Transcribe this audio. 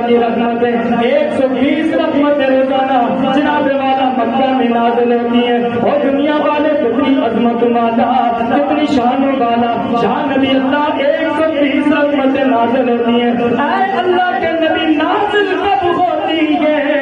کی رحمتیں 120 رحمتیں روزانہ جناب والا مکہ میں نازل ہوتی ہیں، اور دنیا والے کتنی عظمت والا کتنی شان والا شان نبی اللہ 120 رحمتیں نازل ہوتی ہیں۔ اے اللہ کے نبی نازل کب ہوتی ہے؟